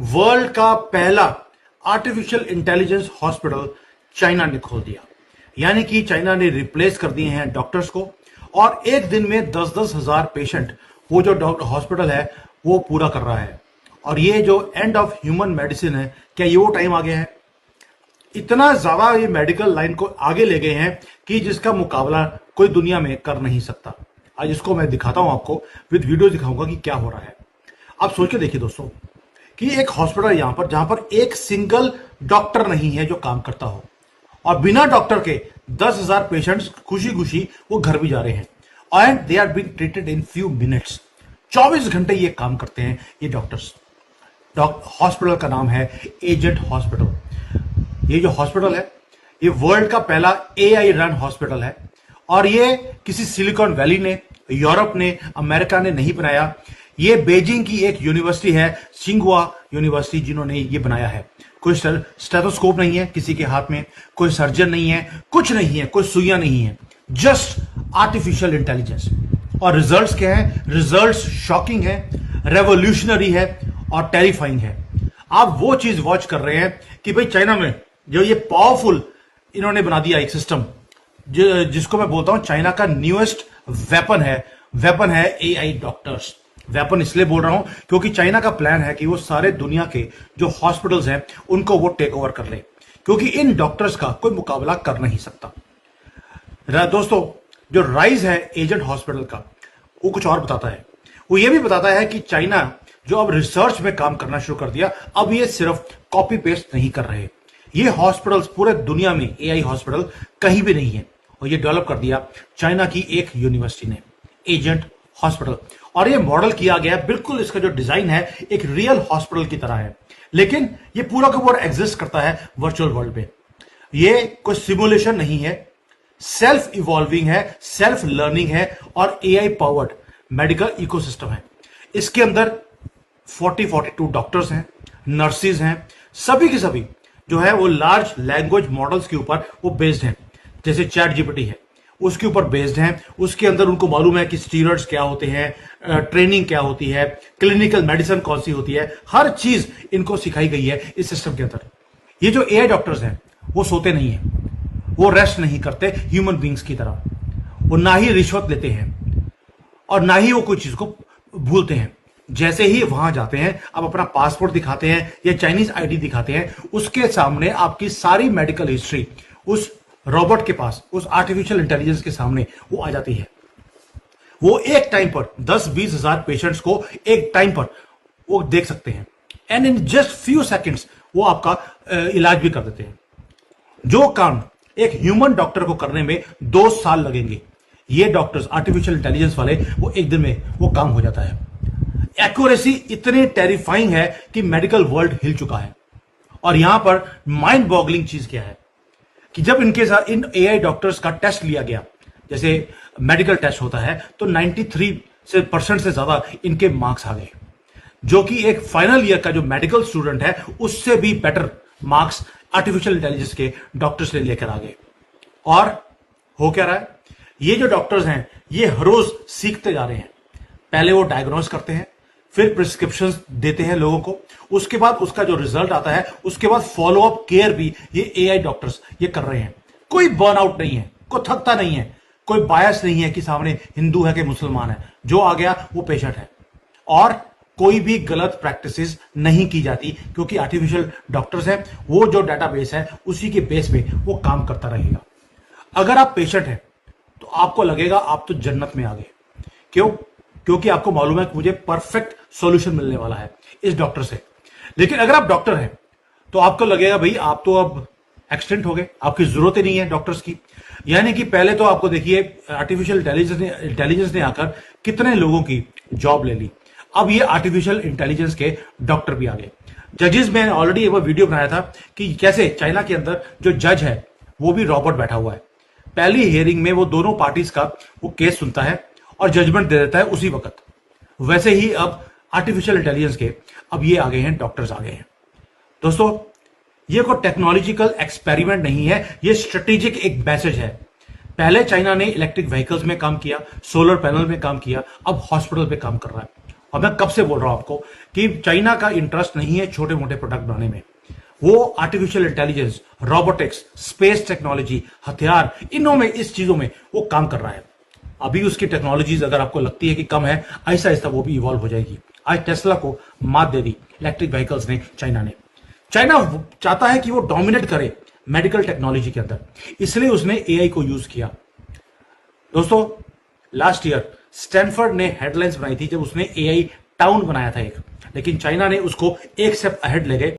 World का पहला artificial intelligence hospital China ने खोल दिया। यानी कि चाइना ने रिप्लेस कर दिए हैं डॉक्टर्स को और एक दिन में 10-10 हजार पेशेंट वो जो डॉक्टर हॉस्पिटल है वो पूरा कर रहा है। और ये जो एंड ऑफ ह्यूमन मेडिसिन है, क्या ये वो टाइम आ गया है? इतना ज्यादा ये मेडिकल लाइन को आगे ले गए हैं कि जिसका मुकाबला कोई दुनिया में कर नहीं सकता। आज इसको मैं दिखाता हूं आपको, विद वीडियो दिखाऊंगा कि क्या हो रहा है। आप सोच के देखिए दोस्तों कि एक हॉस्पिटल यहां पर जहां पर एक सिंगल डॉक्टर नहीं है जो काम करता हो, और बिना डॉक्टर के 10,000 पेशेंट्स खुशी खुशी वो घर भी जा रहे हैं and they are being treated in few minutes. 24 घंटे ये काम करते हैं ये डॉक्टर्स। हॉस्पिटल का नाम है एजेंट हॉस्पिटल। ये जो हॉस्पिटल है ये वर्ल्ड का पहला एआई रन हॉस्पिटल है और ये किसी सिलिकॉन वैली ने, यूरोप ने, अमेरिका ने नहीं बनाया। ये बीजिंग की एक यूनिवर्सिटी है, सिंगुआ यूनिवर्सिटी, जिन्होंने ये बनाया है। कोई स्टेथोस्कोप नहीं है किसी के हाथ में, कोई सर्जन नहीं है, कुछ नहीं है, कोई सुइयां नहीं है, जस्ट आर्टिफिशियल इंटेलिजेंस। और रिजल्ट्स क्या है? रिजल्ट्स शॉकिंग है, रेवोल्यूशनरी है और टेरिफाइंग है। आप वो चीज वॉच कर रहे हैं कि भाई चाइना में जो ये पावरफुल इन्होंने बना दिया एक सिस्टम, जिसको मैं बोलता हूं चाइना का न्यूएस्ट वेपन है एआई डॉक्टर्स। वेपन इसलिए बोल रहा हूं क्योंकि चाइना का प्लान है कि वो सारे दुनिया के जो हॉस्पिटल्स हैं उनको वो टेक ओवर कर ले, क्योंकि इन डॉक्टर्स का कोई मुकाबला कर नहीं सकता। दोस्तों, जो राइज है एजेंट हॉस्पिटल का, वो कुछ और बताता है। वो ये भी बताता है कि चाइना जो अब रिसर्च में काम करना शुरू कर दिया, अब ये सिर्फ कॉपी पेस्ट नहीं कर रहे। ये हॉस्पिटल्स पूरे दुनिया में एआई हॉस्पिटल कहीं भी नहीं है, और ये डेवलप कर दिया चाइना की एक यूनिवर्सिटी ने, एजेंट हॉस्पिटल। और ये मॉडल किया गया, बिल्कुल इसका जो डिजाइन है एक रियल हॉस्पिटल की तरह है, लेकिन ये पूरा का पूरा एग्जिस्ट करता है वर्चुअल वर्ल्ड में। ये कोई सिमुलेशन नहीं है, सेल्फ इवॉल्विंग है, सेल्फ लर्निंग है और एआई पावर्ड मेडिकल इकोसिस्टम है। इसके अंदर 42 डॉक्टर्स हैं, नर्सिस हैं, सभी के सभी जो है वो लार्ज लैंग्वेज मॉडल्स के ऊपर वो बेस्ड हैं। जैसे चैट जीपीटी है उसके ऊपर बेस्ड हैं। उसके अंदर उनको मालूम है कि स्टीरॉइड्स क्या होते हैं, ट्रेनिंग क्या होती है, क्लिनिकल मेडिसिन कौन सी होती है, हर चीज इनको सिखाई गई है इस सिस्टम के अंदर। ये जो एआई डॉक्टर्स हैं वो सोते नहीं है, वो रेस्ट नहीं करते ह्यूमन बींग्स की तरह। वो ना ही रिश्वत लेते हैं और ना ही वो कोई चीज को भूलते हैं। जैसे ही वहां जाते हैं, आप अपना पासपोर्ट दिखाते हैं या चाइनीज आईडी दिखाते हैं, उसके सामने आपकी सारी मेडिकल हिस्ट्री उस रोबोट के पास, उस आर्टिफिशियल इंटेलिजेंस के सामने वो आ जाती है। वो एक टाइम पर 10-20 हजार पेशेंट्स को एक टाइम पर वो देख सकते हैं and in just few seconds वो आपका इलाज भी कर देते हैं। जो काम एक ह्यूमन डॉक्टर को करने में 2 साल लगेंगे, ये डॉक्टर्स आर्टिफिशियल इंटेलिजेंस वाले वो एक दिन में वो काम हो जाता है। एक्यूरेसी इतनी टेरिफाइंग है कि मेडिकल वर्ल्ड हिल चुका है। और यहां पर माइंड बॉगलिंग चीज क्या है कि जब इनके साथ इन एआई डॉक्टर्स का टेस्ट लिया गया, जैसे मेडिकल टेस्ट होता है, तो 93% से ज्यादा इनके मार्क्स आ गए, जो कि एक फाइनल ईयर का जो मेडिकल स्टूडेंट है उससे भी बेटर मार्क्स आर्टिफिशियल इंटेलिजेंस के डॉक्टर्स ने लेकर आ गए। और हो क्या रहा है, ये जो डॉक्टर्स हैं ये हर रोज सीखते जा रहे हैं। पहले वो डायग्नोस करते हैं, फिर प्रिस्क्रिप्शंस देते हैं लोगों को, उसके बाद उसका जो रिजल्ट आता है उसके बाद फॉलो अप केयर भी ये एआई डॉक्टर्स ये कर रहे हैं। कोई बर्नआउट नहीं है, कोई थकता नहीं है, कोई बायस नहीं है कि सामने हिंदू है कि मुसलमान है, जो आ गया वो पेशेंट है। और कोई भी गलत प्रैक्टिसेस नहीं की जाती, क्योंकि आर्टिफिशियल डॉक्टर्स हैं, वो जो डाटाबेस है उसी के बेस पे वो काम करता रहेगा। अगर आप पेशेंट हैं तो आपको लगेगा आप तो जन्नत में आ गए। क्यों? क्योंकि आपको मालूम है कि मुझे परफेक्ट सॉल्यूशन मिलने वाला है इस डॉक्टर से। लेकिन अगर आप डॉक्टर हैं तो आपको लगेगा भाई आप तो अब एक्सटेंट हो गए, आपकी जरूरत ही नहीं है डॉक्टर्स की। यानी कि पहले तो आपको देखिए आर्टिफिशियल इंटेलिजेंस ने आकर कितने लोगों की जॉब ले ली। अब ये आर्टिफिशियल इंटेलिजेंस के डॉक्टर भी आ गए। जजेस में ऑलरेडी एक वीडियो बनाया था कि कैसे चाइना के अंदर जो जज है वो भी रोबोट बैठा हुआ है। पहली हियरिंग में वो दोनों पार्टीज का वो केस सुनता है और जजमेंट दे देता है उसी वक्त। वैसे ही अब आर्टिफिशियल इंटेलिजेंस के अब ये आ गए हैं, डॉक्टर्स आ गए हैं। दोस्तों, ये कोई टेक्नोलॉजिकल एक्सपेरिमेंट नहीं है, ये स्ट्रेटेजिक एक मैसेज है। पहले चाइना ने इलेक्ट्रिक व्हीकल्स में काम किया, सोलर पैनल में काम किया, अब हॉस्पिटल पे काम कर रहा है। और मैं कब से बोल रहा हूं आपको कि चाइना का इंटरेस्ट नहीं है छोटे मोटे प्रोडक्ट बनाने में। वो artificial intelligence, robotics, space technology, हथियार, इनों में, इस चीजों में वो काम कर रहा है। अभी उसकी टेक्नोलॉजीज अगर आपको लगती है कि कम है, आहिस्ता आहिस्ता वो भी इवॉल्व हो जाएगी। आज टेस्ला को मात दे दी इलेक्ट्रिक व्हीकल्स ने चाइना ने। चाइना चाहता है कि वो डोमिनेट करे मेडिकल टेक्नोलॉजी के अंदर, इसलिए उसने एआई को यूज किया। दोस्तों, लास्ट ईयर स्टैनफोर्ड ने हेडलाइंस बनाई थी जब उसने एआई टाउन बनाया था एक, लेकिन चाइना ने उसको एक स्टेप अहेड ले गए